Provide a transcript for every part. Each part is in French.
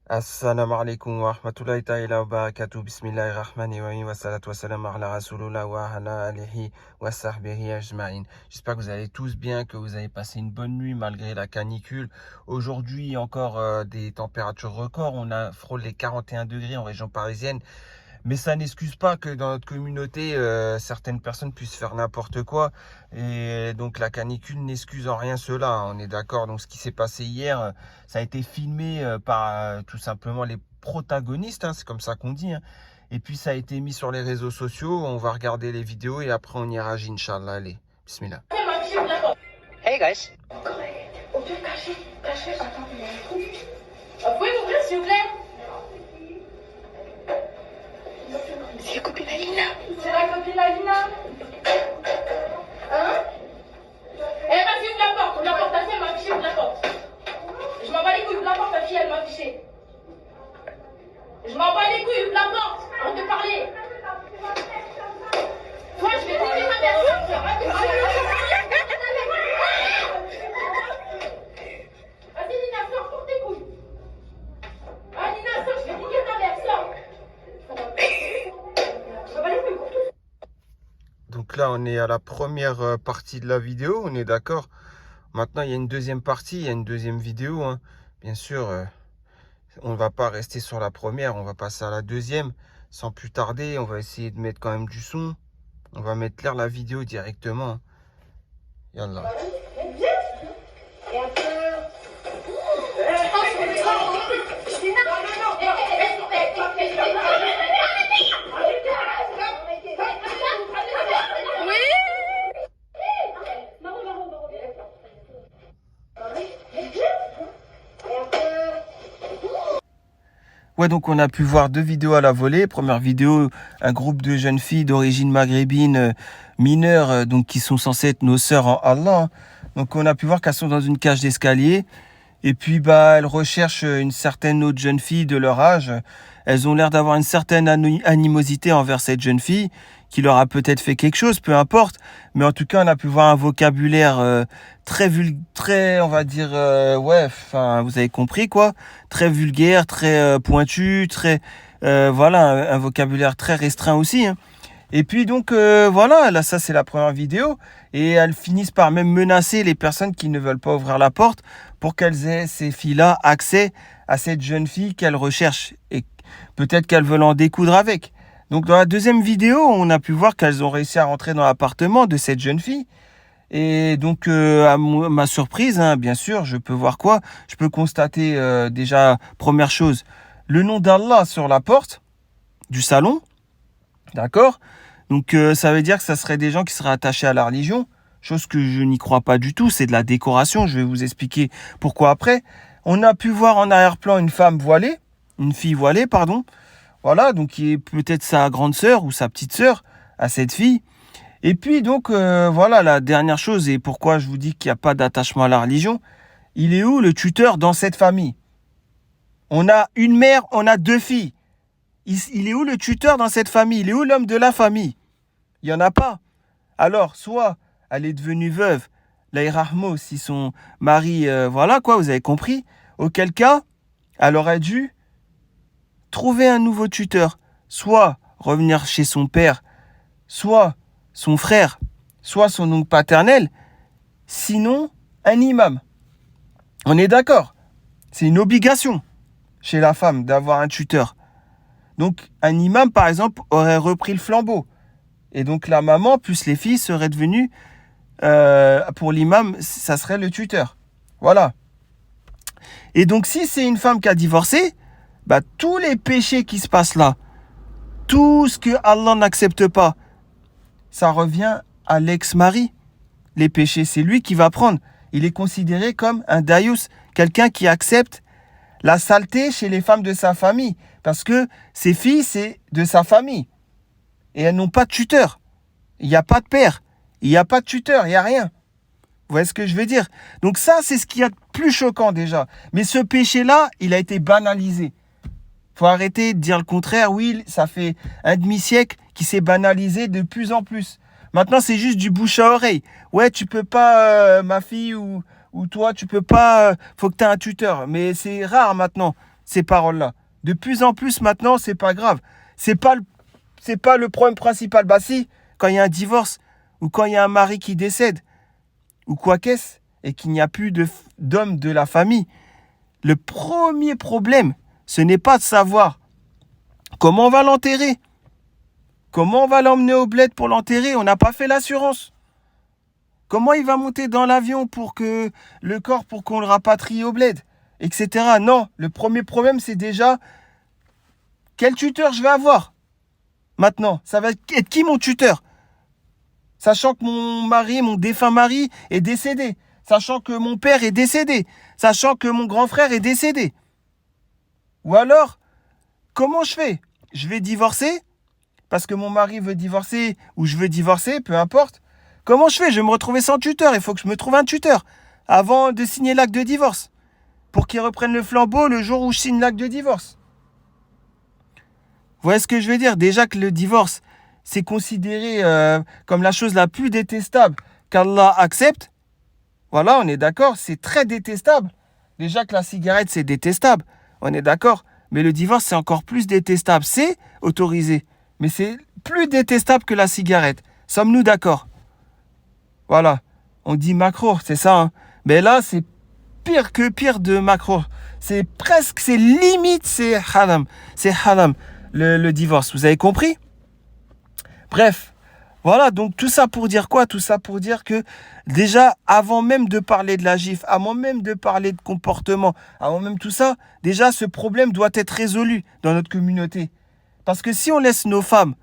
Assalamu alaikum wa rahmatullahi ta'ala wa barakatuh. Bismillahir rahmanir rahim wa salatu wa salam ala rasulullah wa ala alihi wa sahbihi ajma'in. J'espère que vous allez tous bien, que vous avez passé une bonne nuit malgré la canicule. Aujourd'hui, encore des températures records. On a frôle les 41 degrés en région parisienne. Mais ça n'excuse pas que dans notre communauté, certaines personnes puissent faire n'importe quoi. Et donc la canicule n'excuse en rien cela, on est d'accord. Donc ce qui s'est passé hier, ça a été filmé par tout simplement les protagonistes, hein, c'est comme ça qu'on dit. Hein. Et puis ça a été mis sur les réseaux sociaux, on va regarder les vidéos et après on y réagit, Inch'Allah. Allez, bismillah. Hey guys. Au pire, cachez, attends, vous pouvez m'ouvrir s'il vous plaît? C'est la copine Alina. C'est la copine Alina. Hein? Eh, ma fille, ouvre la porte, ta fille, elle m'a affiché, ouvre la porte. Je m'en bats les couilles, ouvre la porte, ta fille, elle m'a affiché. Je m'en bats les couilles, ouvre la porte, on te parler. Toi, je vais t'aider ma personne, Vas-y, Nina, sors, sors tes couilles. Ah, Nina, sors, je vais niquer ta mère, sors. Donc là on est à la première partie de la vidéo, on est d'accord. Maintenant il y a une deuxième partie, il y a une deuxième vidéo. Hein. Bien sûr, on ne va pas rester sur la première, on va passer à la deuxième. Sans plus tarder, on va essayer de mettre quand même du son. On va mettre l'air la vidéo directement. Yallah. Ouais, donc on a pu voir deux vidéos à la volée. Première vidéo, un groupe de jeunes filles d'origine maghrébine, mineures, donc qui sont censées être nos sœurs en Allah. Donc on a pu voir qu'elles sont dans une cage d'escalier. Et puis elles recherchent une certaine autre jeune fille de leur âge. Elles ont l'air d'avoir une certaine animosité envers cette jeune fille, qui leur a peut-être fait quelque chose, peu importe. Mais en tout cas, on a pu voir un vocabulaire très, on va dire, vous avez compris quoi. Très vulgaire, très pointu, voilà, un vocabulaire très restreint aussi. Hein. Et puis donc, voilà, là, ça c'est la première vidéo. Et elles finissent par même menacer les personnes qui ne veulent pas ouvrir la porte pour qu'elles aient, ces filles-là, accès à cette jeune fille qu'elles recherchent. Et peut-être qu'elles veulent en découdre avec. Donc dans la deuxième vidéo, on a pu voir qu'elles ont réussi à rentrer dans l'appartement de cette jeune fille. Et donc, à ma surprise, hein, bien sûr, je peux voir quoi? Je peux constater déjà, première chose, le nom d'Allah sur la porte du salon. D'accord? Donc, ça veut dire que ça serait des gens qui seraient attachés à la religion. Chose que je n'y crois pas du tout. C'est de la décoration. Je vais vous expliquer pourquoi après. On a pu voir en arrière-plan une femme voilée. Une fille voilée, pardon. Voilà, donc qui est peut-être sa grande sœur ou sa petite sœur à cette fille. Et puis donc, voilà, la dernière chose, et pourquoi je vous dis qu'il n'y a pas d'attachement à la religion, il est où le tuteur dans cette famille? On a une mère, on a deux filles. Il est où le tuteur dans cette famille? Il est où l'homme de la famille? Il n'y en a pas. Alors, soit elle est devenue veuve, l'aïrahmo, si son mari, voilà quoi, vous avez compris. Auquel cas, elle aurait dû trouver un nouveau tuteur. Soit revenir chez son père, soit son frère, soit son oncle paternel, sinon un imam. On est d'accord? C'est une obligation chez la femme d'avoir un tuteur. Donc un imam, par exemple, aurait repris le flambeau. Et donc la maman plus les filles seraient devenues, pour l'imam, ça serait le tuteur. Voilà. Et donc si c'est une femme qui a divorcé, bah, tous les péchés qui se passent là, tout ce que Allah n'accepte pas, ça revient à l'ex-mari. Les péchés, c'est lui qui va prendre. Il est considéré comme un dayus, quelqu'un qui accepte la saleté chez les femmes de sa famille. Parce que ses filles, c'est de sa famille. Et elles n'ont pas de tuteur. Il n'y a pas de père. Il n'y a pas de tuteur. Il n'y a rien. Vous voyez ce que je veux dire? Donc ça, c'est ce qu'il y a de plus choquant déjà. Mais ce péché-là, il a été banalisé. Il faut arrêter de dire le contraire. Oui, ça fait un demi-siècle qui s'est banalisé de plus en plus. Maintenant, c'est juste du bouche à oreille. Ouais, tu peux pas, ma fille ou toi, tu peux pas, faut que tu aies un tuteur. Mais c'est rare maintenant. ces paroles-là. De plus en plus maintenant, c'est pas grave. C'est pas le problème principal. Bah si, quand il y a un divorce, ou quand il y a un mari qui décède, ou quoi qu'est-ce, et qu'il n'y a plus d'homme de la famille, le premier problème, ce n'est pas de savoir comment on va l'enterrer. Comment on va l'emmener au bled pour l'enterrer? On n'a pas fait l'assurance. Comment il va monter dans l'avion pour que le corps, pour qu'on le rapatrie au bled, etc. Non, le premier problème, c'est déjà quel tuteur je vais avoir. Maintenant, ça va être qui mon tuteur? Sachant que mon défunt mari est décédé. Sachant que mon père est décédé. Sachant que mon grand frère est décédé. Ou alors, comment je fais? Je vais divorcer parce que mon mari veut divorcer ou je veux divorcer, peu importe. Comment je fais? Je vais me retrouver sans tuteur. Il faut que je me trouve un tuteur avant de signer l'acte de divorce pour qu'il reprenne le flambeau le jour où je signe l'acte de divorce. Vous voyez ce que je veux dire? Déjà que le divorce, c'est considéré comme la chose la plus détestable qu'Allah accepte. Voilà, on est d'accord, c'est très détestable. Déjà que la cigarette, c'est détestable. On est d'accord. Mais le divorce, c'est encore plus détestable. C'est autorisé. Mais c'est plus détestable que la cigarette. Sommes-nous d'accord? Voilà. On dit macro, c'est ça. Hein. Mais là, c'est pire que pire de macro. C'est presque, c'est limite, c'est haram. C'est haram, le divorce. Vous avez compris? Bref. Voilà, donc tout ça pour dire quoi? Tout ça pour dire que déjà, avant même de parler de la gifle, avant même de parler de comportement, avant même tout ça, déjà ce problème doit être résolu dans notre communauté. Parce que si on laisse nos femmes,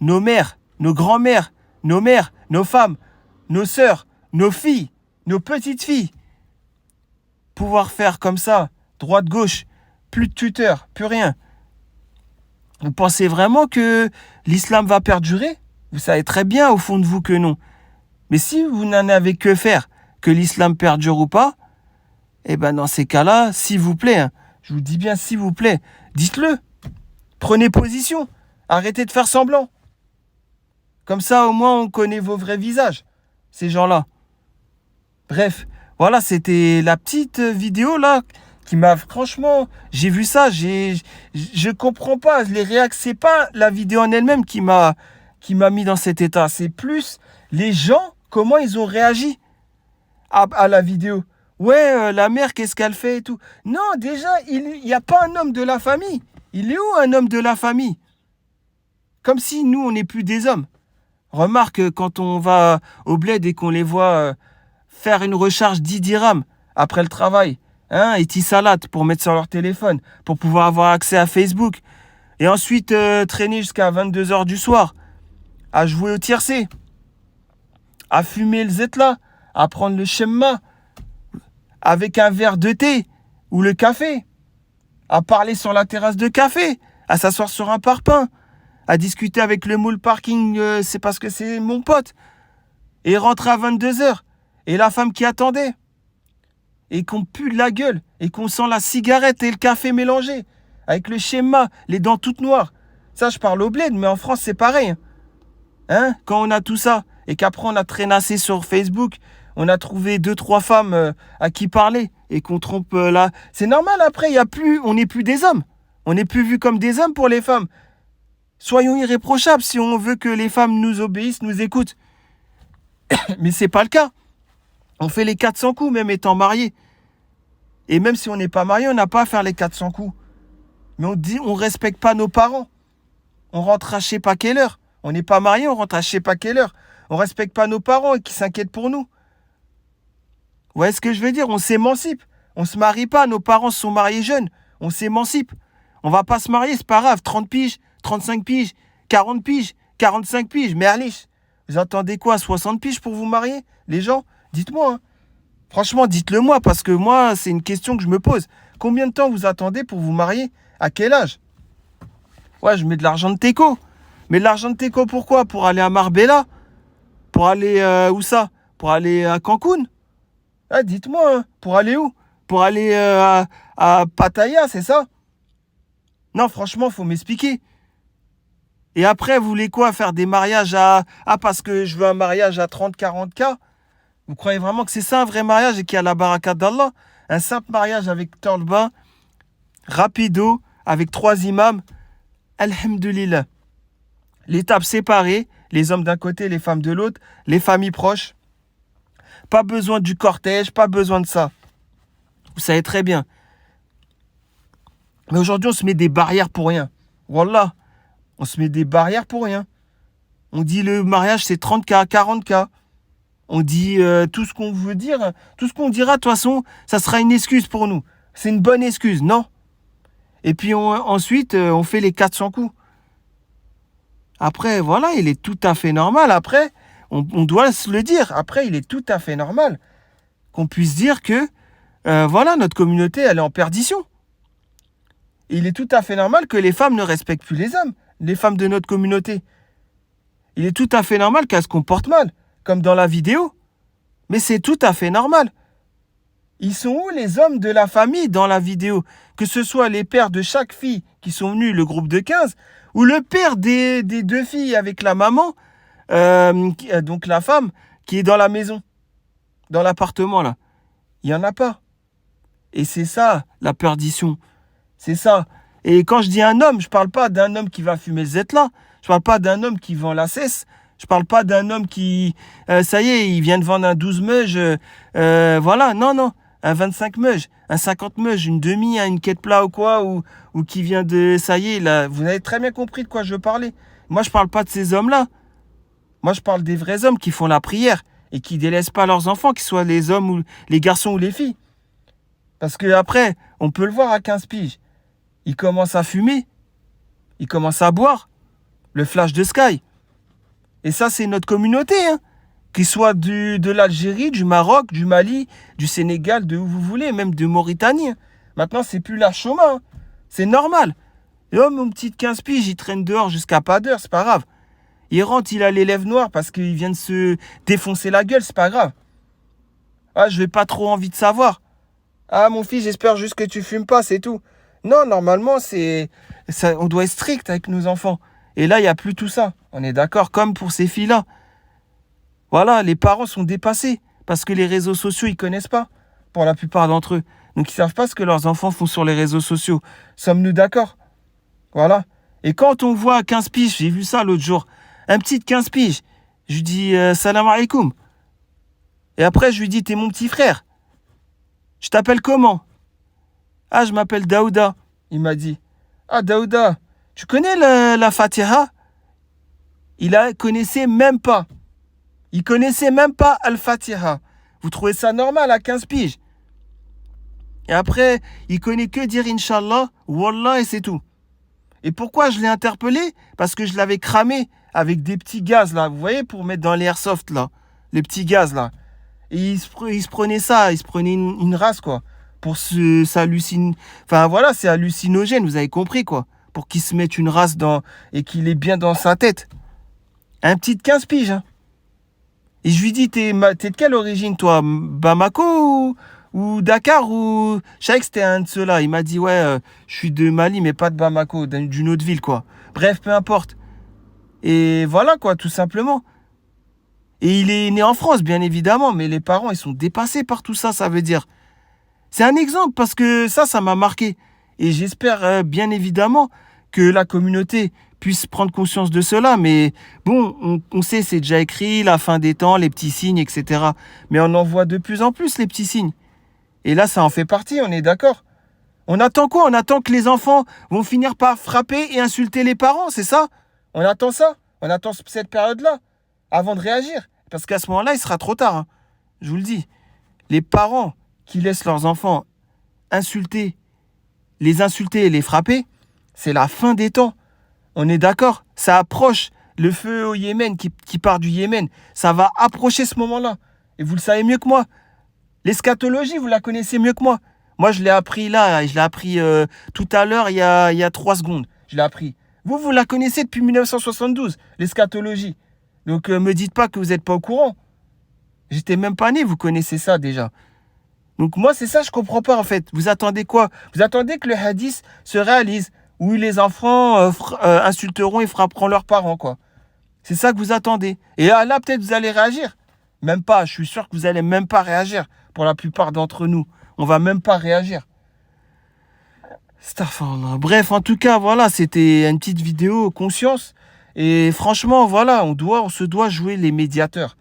nos mères, nos grands-mères, nos mères, nos femmes, nos sœurs, nos filles, nos petites filles, pouvoir faire comme ça, droite-gauche, plus de tuteur, plus rien. Vous pensez vraiment que l'islam va perdurer? Vous savez très bien au fond de vous que non. Mais si vous n'en avez que faire, que l'islam perdure ou pas, eh ben dans ces cas-là, s'il vous plaît, hein, je vous dis bien s'il vous plaît, dites-le. Prenez position. Arrêtez de faire semblant. Comme ça, au moins, on connaît vos vrais visages, ces gens-là. Bref, voilà, c'était la petite vidéo là qui m'a franchement, j'ai vu ça, je comprends pas, c'est pas la vidéo en elle-même qui m'a mis dans cet état. C'est plus les gens, comment ils ont réagi à la vidéo. Ouais, la mère, qu'est-ce qu'elle fait et tout. Non, déjà, il n'y a pas un homme de la famille. Il est où un homme de la famille? Comme si nous, on n'est plus des hommes. Remarque, quand on va au bled et qu'on les voit faire une recharge 10 dirhams après le travail, hein, et Tissalat pour mettre sur leur téléphone, pour pouvoir avoir accès à Facebook, et ensuite traîner jusqu'à 22h du soir, à jouer au tiercé, à fumer le zetla, à prendre le shemma avec un verre de thé ou le café, à parler sur la terrasse de café, à s'asseoir sur un parpaing, à discuter avec le moule parking, c'est parce que c'est mon pote, et rentrer à 22h, et la femme qui attendait, et qu'on pue de la gueule, et qu'on sent la cigarette et le café mélangés, avec le schéma, les dents toutes noires. Ça, je parle au bled, mais en France, c'est pareil. Hein, quand on a tout ça, et qu'après on a traînassé sur Facebook, on a trouvé 2-3 femmes à qui parler, et qu'on trompe là. C'est normal, après, on n'est plus des hommes. On n'est plus vus comme des hommes pour les femmes. Soyons irréprochables si on veut que les femmes nous obéissent, nous écoutent. Mais c'est pas le cas. On fait les 400 coups, même étant mariés. Et même si on n'est pas marié, on n'a pas à faire les 400 coups. Mais on respecte pas nos parents. On rentre à je sais pas quelle heure. On n'est pas marié, on rentre à je sais pas quelle heure. On respecte pas nos parents et qui s'inquiètent pour nous. Vous voyez ce que je veux dire? On s'émancipe. On se marie pas, nos parents se sont mariés jeunes. On s'émancipe. On va pas se marier, c'est pas grave. 30 piges, 35 piges, 40 piges, 45 piges. Mais allez, vous attendez quoi? 60 piges pour vous marier? Les gens, dites-moi. Hein. Franchement, dites-le moi, parce que moi, c'est une question que je me pose. Combien de temps vous attendez pour vous marier? À quel âge? Ouais, je mets de l'argent de Teco. Mais de l'argent de Teco, pourquoi? Pour aller à Marbella? Pour aller où ça? Pour aller à Cancun? Ah, dites-moi, hein. Pour aller où? Pour aller à Pattaya, c'est ça? Non, franchement, faut m'expliquer. Et après, vous voulez quoi? Faire des mariages parce que je veux un mariage à 30-40K? Vous croyez vraiment que c'est ça un vrai mariage et qu'il y a la baraka d'Allah? Un simple mariage avec tolba, rapido, avec 3 imams. Alhamdulillah. Les tables séparées, les hommes d'un côté, les femmes de l'autre, les familles proches. Pas besoin du cortège, pas besoin de ça. Vous savez très bien. Mais aujourd'hui, on se met des barrières pour rien. Wallah, on se met des barrières pour rien. On dit le mariage, c'est 30K, 40K. On dit tout ce qu'on veut dire, tout ce qu'on dira, de toute façon, ça sera une excuse pour nous. C'est une bonne excuse, non? Et puis ensuite, on fait les 400 coups. Après, voilà, il est tout à fait normal. Après, on doit se le dire. Après, il est tout à fait normal qu'on puisse dire que, voilà, notre communauté, elle est en perdition. Et il est tout à fait normal que les femmes ne respectent plus les hommes, les femmes de notre communauté. Il est tout à fait normal qu'elles se comportent mal, comme dans la vidéo. Mais c'est tout à fait normal. Ils sont où les hommes de la famille dans la vidéo? Que ce soit les pères de chaque fille qui sont venus, le groupe de 15, ou le père des 2 filles avec la maman, donc la femme qui est dans la maison, dans l'appartement là. Il n'y en a pas. Et c'est ça, la perdition. C'est ça. Et quand je dis un homme, je ne parle pas d'un homme qui va fumer le Zetla. Je ne parle pas d'un homme qui vend la cesse. Je ne parle pas d'un homme qui, ça y est, il vient de vendre un 12 meuges. Voilà, non. Un 25 meuges, un 50 meuges, une demi, une quête plat ou quoi, ou qui vient de, ça y est, là, vous avez très bien compris de quoi je veux parler. Moi, je ne parle pas de ces hommes-là. Moi, je parle des vrais hommes qui font la prière et qui délaissent pas leurs enfants, qu'ils soient les hommes ou les garçons ou les filles. Parce que après, on peut le voir à 15 piges. Il commence à fumer, il commence à boire, le flash de Sky. Et ça, c'est notre communauté, hein. Qu'il soit de l'Algérie, du Maroc, du Mali, du Sénégal, de où vous voulez, même de Mauritanie. Maintenant, c'est plus la chômage, hein. C'est normal. Et oh, mon petit 15 piges, il traîne dehors jusqu'à pas d'heure, c'est pas grave. Il rentre, il a les lèvres noires parce qu'il vient de se défoncer la gueule, c'est pas grave. Ah, je n'ai pas trop envie de savoir. Ah, mon fils, j'espère juste que tu fumes pas, c'est tout. Non, normalement, on doit être strict avec nos enfants. Et là, il n'y a plus tout ça. On est d'accord, comme pour ces filles-là. Voilà, les parents sont dépassés parce que les réseaux sociaux, ils ne connaissent pas, pour la plupart d'entre eux. Donc, ils ne savent pas ce que leurs enfants font sur les réseaux sociaux. Sommes-nous d'accord? Voilà. Et quand on voit 15 piges, j'ai vu ça l'autre jour, un petit de 15 piges, je lui dis salam alaikum. Et après, je lui dis, t'es mon petit frère. Je t'appelle comment? Ah, je m'appelle Daouda. Il m'a dit, ah Daouda, tu connais la Fatiha? Il ne connaissait même pas. Il connaissait même pas Al-Fatiha. Vous trouvez ça normal à 15 piges? Et après, il connaît que dire Inch'Allah, Wallah et c'est tout. Et pourquoi je l'ai interpellé? Parce que je l'avais cramé avec des petits gaz là, vous voyez, pour mettre dans les airsoft là, les petits gaz là. Et il se prenait ça, il se prenait une race quoi, pour s'halluciner. Enfin voilà, c'est hallucinogène, vous avez compris quoi, pour qu'il se mette une race dans et qu'il est bien dans sa tête. Un petit de 15 piges. Hein. Et je lui dis, t'es de quelle origine toi? Bamako ou Dakar ou... Je savais que c'était un de ceux-là. Il m'a dit, ouais, je suis de Mali, mais pas de Bamako, d'une autre ville, quoi. Bref, peu importe. Et voilà, quoi, tout simplement. Et il est né en France, bien évidemment, mais les parents, ils sont dépassés par tout ça, ça veut dire. C'est un exemple, parce que ça m'a marqué. Et j'espère, bien évidemment, que la communauté puisse prendre conscience de cela. Mais bon, on sait, c'est déjà écrit, la fin des temps, les petits signes, etc. Mais on en voit de plus en plus, les petits signes. Et là, ça en fait partie, on est d'accord. On attend quoi? On attend que les enfants vont finir par frapper et insulter les parents, c'est ça? On attend ça? On attend cette période-là avant de réagir. Parce qu'à ce moment-là, il sera trop tard. Hein. Je vous le dis. Les parents qui laissent leurs enfants insulter et les frapper, c'est la fin des temps. On est d'accord? Ça approche le feu au Yémen qui part du Yémen. Ça va approcher ce moment-là. Et vous le savez mieux que moi. L'eschatologie, vous la connaissez mieux que moi. Moi, je l'ai appris là. Je l'ai appris tout à l'heure, il y a 3 secondes. Je l'ai appris. Vous la connaissez depuis 1972, l'eschatologie. Donc, me dites pas que vous n'êtes pas au courant. J'étais même pas né, vous connaissez ça déjà. Donc, moi, c'est ça, je comprends pas en fait. Vous attendez quoi? Vous attendez que le hadith se réalise, où les enfants insulteront et frapperont leurs parents, quoi. C'est ça que vous attendez. Et là, peut-être vous allez réagir. Même pas, je suis sûr que vous allez même pas réagir. Pour la plupart d'entre nous, on va même pas réagir. Astaghfirullah. Bref, en tout cas, voilà, c'était une petite vidéo conscience. Et franchement, voilà, on se doit jouer les médiateurs.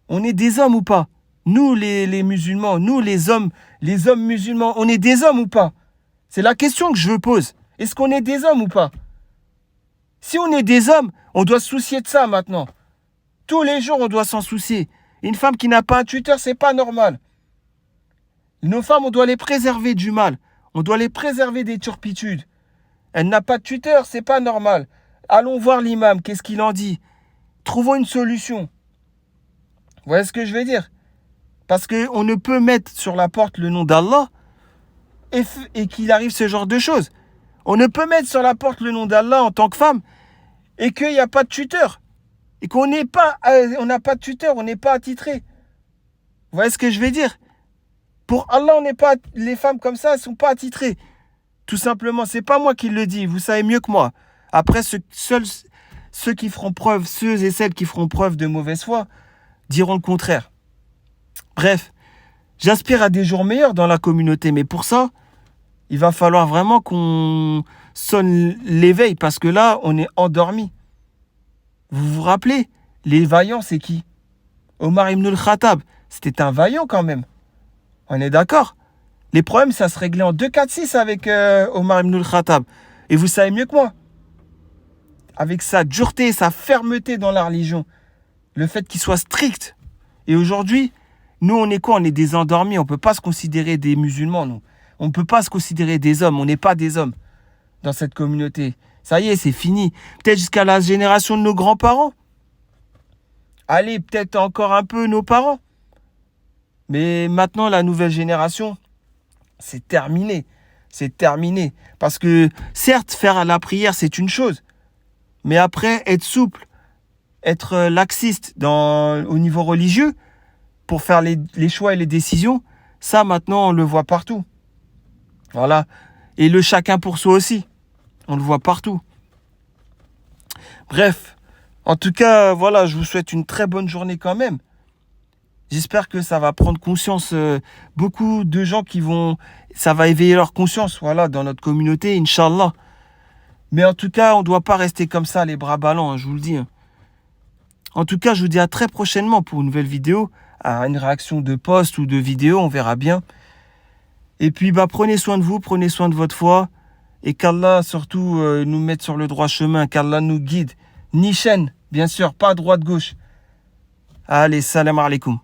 On est des hommes ou pas? Nous, les musulmans, nous, les hommes musulmans, on est des hommes ou pas? C'est la question que je pose. Est-ce qu'on est des hommes ou pas? Si on est des hommes, on doit se soucier de ça maintenant. Tous les jours, on doit s'en soucier. Une femme qui n'a pas un tuteur, c'est pas normal. Nos femmes, on doit les préserver du mal. On doit les préserver des turpitudes. Elle n'a pas de tuteur, c'est pas normal. Allons voir l'imam, qu'est-ce qu'il en dit? Trouvons une solution. Vous voyez ce que je veux dire? Parce qu'on ne peut mettre sur la porte le nom d'Allah et qu'il arrive ce genre de choses. On ne peut mettre sur la porte le nom d'Allah en tant que femme et qu'il n'y a pas de tuteur. Et qu'on n'a pas de tuteur, on n'est pas attitré. Vous voyez ce que je veux dire? Pour Allah, on n'est pas, les femmes comme ça, elles ne sont pas attitrées. Tout simplement, c'est pas moi qui le dis, vous savez mieux que moi. Après, ceux qui feront preuve, ceux et celles qui feront preuve de mauvaise foi, diront le contraire. Bref, j'aspire à des jours meilleurs dans la communauté, mais pour ça, il va falloir vraiment qu'on sonne l'éveil, parce que là, on est endormi. Vous vous rappelez, les vaillants, c'est qui? Omar ibn al-Khattab, c'était un vaillant quand même. On est d'accord? Les problèmes, ça se réglait en 2-4-6 avec Omar ibn al-Khattab. Et vous savez mieux que moi. Avec sa dureté, sa fermeté dans la religion. Le fait qu'il soit strict. Et aujourd'hui, nous, on est quoi? On est des endormis. On ne peut pas se considérer des musulmans, nous. On ne peut pas se considérer des hommes. On n'est pas des hommes dans cette communauté. Ça y est, c'est fini. Peut-être jusqu'à la génération de nos grands-parents. Allez, peut-être encore un peu nos parents. Mais maintenant, la nouvelle génération, c'est terminé. C'est terminé. Parce que, certes, faire la prière, c'est une chose. Mais après, être souple, être laxiste au niveau religieux, pour faire les choix et les décisions, ça, maintenant, on le voit partout. Voilà. Et le chacun pour soi aussi. On le voit partout. Bref. En tout cas, voilà, je vous souhaite une très bonne journée quand même. J'espère que ça va prendre conscience. Beaucoup de gens ça va éveiller leur conscience, voilà, dans notre communauté, Inch'Allah. Mais en tout cas, on ne doit pas rester comme ça, les bras ballants, hein, je vous le dis. Hein. En tout cas, je vous dis à très prochainement pour une nouvelle vidéo, à une réaction de post ou de vidéo, on verra bien. Et puis, prenez soin de vous, prenez soin de votre foi. Et qu'Allah, surtout, nous mette sur le droit chemin, qu'Allah nous guide. Ni chaîne, bien sûr, pas droite-gauche. Allez, salam alaikum.